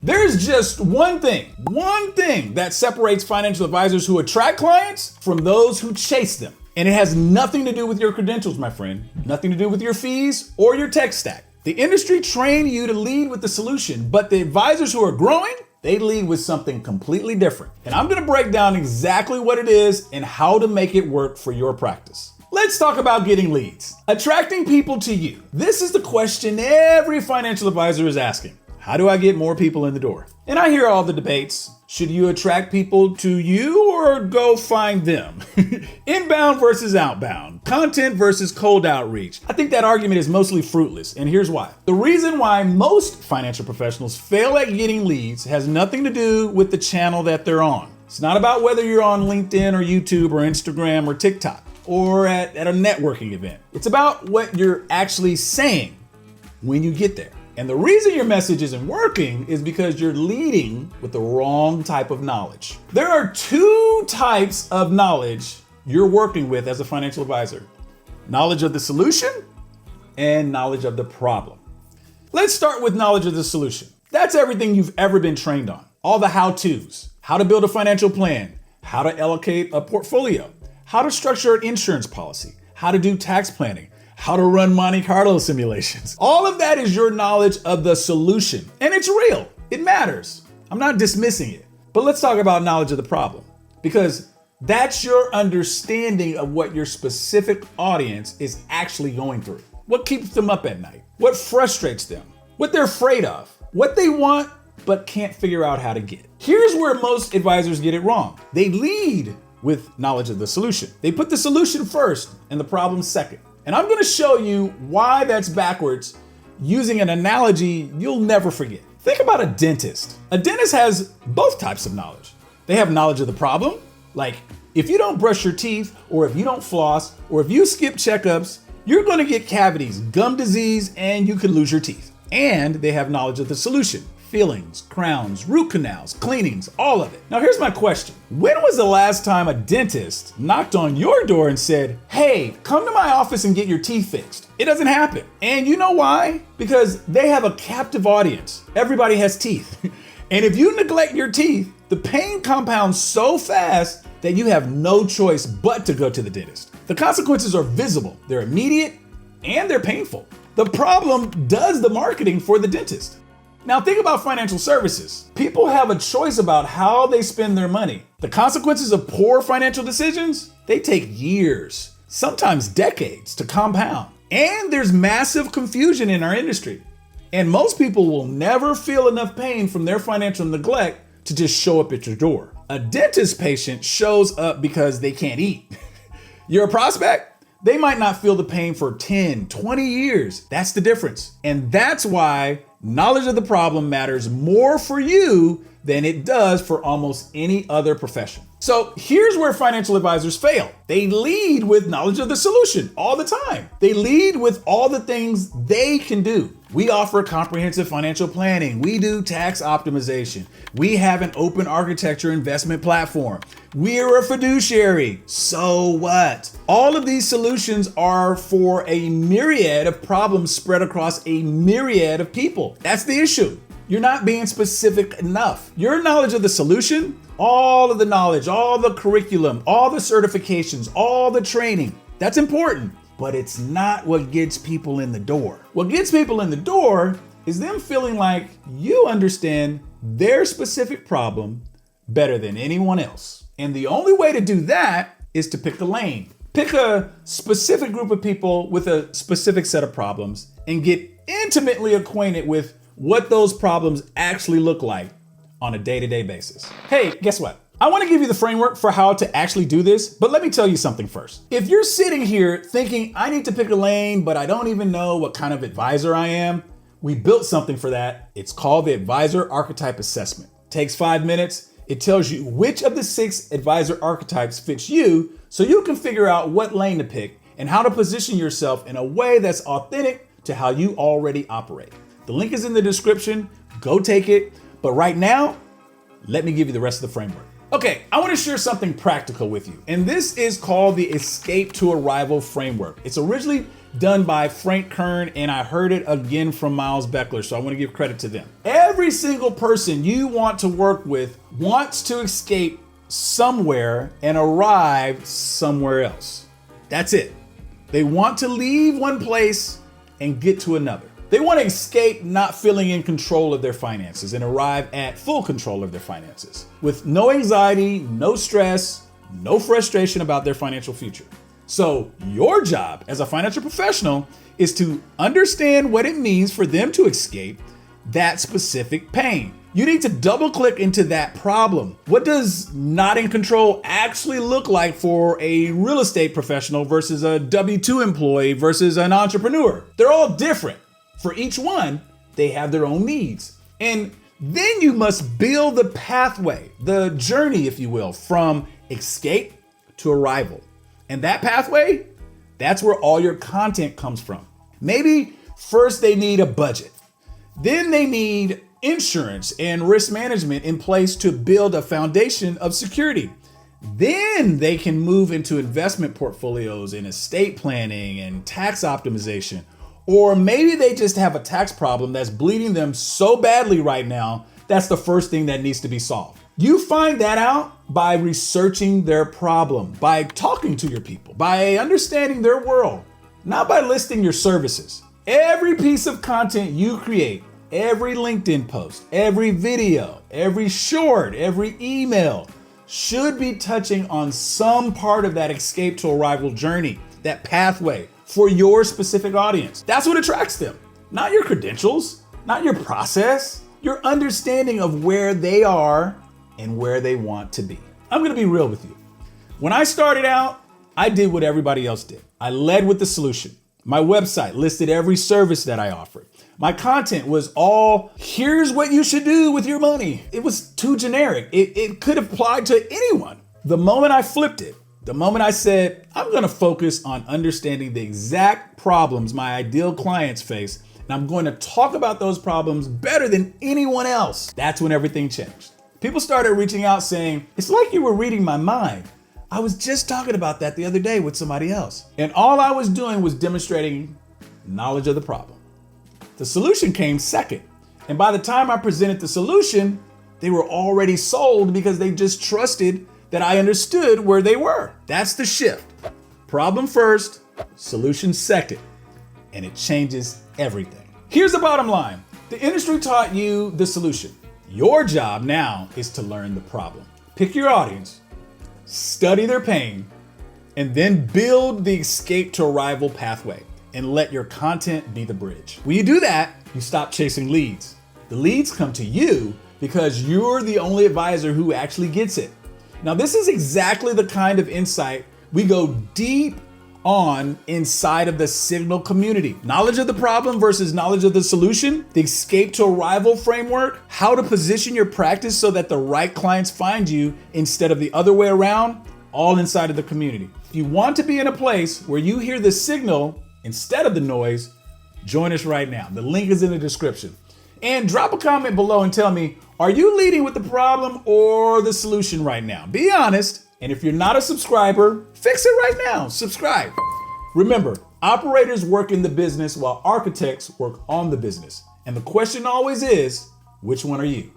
There's just one thing that separates financial advisors who attract clients from those who chase them. And it has nothing to do with your credentials, my friend. Nothing to do with your fees or your tech stack. The industry trained you to lead with the solution, but the advisors who are growing, they lead with something completely different. And I'm gonna break down exactly what it is and how to make it work for your practice. Let's talk about getting leads. Attracting people to you. This is the question every financial advisor is asking. How do I get more people in the door? And I hear all the debates. Should you attract people to you or go find them? Inbound versus outbound. Content versus cold outreach. I think that argument is mostly fruitless, and here's why. The reason why most financial professionals fail at getting leads has nothing to do with the channel that they're on. It's not about whether you're on LinkedIn or YouTube or Instagram or TikTok or at a networking event. It's about what you're actually saying when you get there. And the reason your message isn't working is because you're leading with the wrong type of knowledge. There are two types of knowledge you're working with as a financial advisor. Knowledge of the solution and knowledge of the problem. Let's start with knowledge of the solution. That's everything you've ever been trained on. All the how-tos, how to build a financial plan, how to allocate a portfolio, how to structure an insurance policy, how to do tax planning, how to run Monte Carlo simulations. All of that is your knowledge of the solution. And it's real, it matters. I'm not dismissing it. But let's talk about knowledge of the problem, because that's your understanding of what your specific audience is actually going through. What keeps them up at night? What frustrates them? What they're afraid of? What they want but can't figure out how to get. Here's where most advisors get it wrong. They lead with knowledge of the solution. They put the solution first and the problem second. And I'm gonna show you why that's backwards using an analogy you'll never forget. Think about a dentist. A dentist has both types of knowledge. They have knowledge of the problem, like if you don't brush your teeth, or if you don't floss, or if you skip checkups, you're gonna get cavities, gum disease, and you could lose your teeth. And they have knowledge of the solution. Fillings, crowns, root canals, cleanings, all of it. Now here's my question. When was the last time a dentist knocked on your door and said, hey, come to my office and get your teeth fixed? It doesn't happen. And you know why? Because they have a captive audience. Everybody has teeth. And if you neglect your teeth, the pain compounds so fast that you have no choice but to go to the dentist. The consequences are visible, they're immediate, and they're painful. The problem does the marketing for the dentist. Now think about financial services. People have a choice about how they spend their money. The consequences of poor financial decisions, they take years, sometimes decades to compound. And there's massive confusion in our industry. And most people will never feel enough pain from their financial neglect to just show up at your door. A dentist patient shows up because they can't eat. You're a prospect? They might not feel the pain for 10, 20 years. That's the difference. And that's why knowledge of the problem matters more for you than it does for almost any other profession. So here's where financial advisors fail. They lead with knowledge of the solution all the time. They lead with all the things they can do. We offer comprehensive financial planning. We do tax optimization. We have an open architecture investment platform. We're a fiduciary. So what? All of these solutions are for a myriad of problems spread across a myriad of people. That's the issue. You're not being specific enough. Your knowledge of the solution, all of the knowledge, all the curriculum, all the certifications, all the training, that's important, but it's not what gets people in the door. What gets people in the door is them feeling like you understand their specific problem better than anyone else. And the only way to do that is to pick a lane. Pick a specific group of people with a specific set of problems and get intimately acquainted with what those problems actually look like on a day-to-day basis. Hey, guess what? I want to give you the framework for how to actually do this, but let me tell you something first. If you're sitting here thinking, I need to pick a lane, but I don't even know what kind of advisor I am, we built something for that. It's called the Advisor Archetype Assessment. It takes 5 minutes. It tells you which of the 6 advisor archetypes fits you, so you can figure out what lane to pick and how to position yourself in a way that's authentic to how you already operate. The link is in the description. Go take it. But right now, let me give you the rest of the framework. Okay, I want to share something practical with you, and this is called the Escape to Arrival framework. It's originally done by Frank Kern, and I heard it again from Miles Beckler, so I want to give credit to them. Every single person you want to work with wants to escape somewhere and arrive somewhere else. That's it. They want to leave one place and get to another. They want to escape not feeling in control of their finances and arrive at full control of their finances with no anxiety, no stress, no frustration about their financial future. So your job as a financial professional is to understand what it means for them to escape that specific pain. You need to double click into that problem. What does not in control actually look like for a real estate professional versus a W-2 employee versus an entrepreneur? They're all different. For each one, they have their own needs. And then you must build the pathway, the journey, if you will, from escape to arrival. And that pathway, that's where all your content comes from. Maybe first they need a budget. Then they need insurance and risk management in place to build a foundation of security. Then they can move into investment portfolios and estate planning and tax optimization. Or maybe they just have a tax problem that's bleeding them so badly right now, that's the first thing that needs to be solved. You find that out by researching their problem, by talking to your people, by understanding their world, not by listing your services. Every piece of content you create, every LinkedIn post, every video, every short, every email should be touching on some part of that escape to arrival journey, that pathway for your specific audience. That's what attracts them, not your credentials, not your process, your understanding of where they are and where they want to be. I'm gonna be real with you. When I started out, I did what everybody else did. I led with the solution. My website listed every service that I offered. My content was all, here's what you should do with your money. It was too generic. It could apply to anyone. The moment I flipped it, the moment I said, I'm gonna focus on understanding the exact problems my ideal clients face, and I'm going to talk about those problems better than anyone else, that's when everything changed. People started reaching out saying, it's like you were reading my mind. I was just talking about that the other day with somebody else. And all I was doing was demonstrating knowledge of the problem. The solution came second. And by the time I presented the solution, they were already sold because they just trusted that I understood where they were. That's the shift. Problem first, solution second. And it changes everything. Here's the bottom line. The industry taught you the solution. Your job now is to learn the problem. Pick your audience, study their pain, and then build the escape to arrival pathway and let your content be the bridge. When you do that, you stop chasing leads. The leads come to you because you're the only advisor who actually gets it. Now, this is exactly the kind of insight we go deep on inside of the Signal community. Knowledge of the problem versus knowledge of the solution, the escape to arrival framework, how to position your practice so that the right clients find you instead of the other way around, all inside of the community. If you want to be in a place where you hear the signal instead of the noise, join us right now. The link is in the description. And drop a comment below and tell me, are you leading with the problem or the solution right now? Be honest. And if you're not a subscriber, fix it right now. Subscribe. Remember, operators work in the business while architects work on the business. And the question always is, which one are you?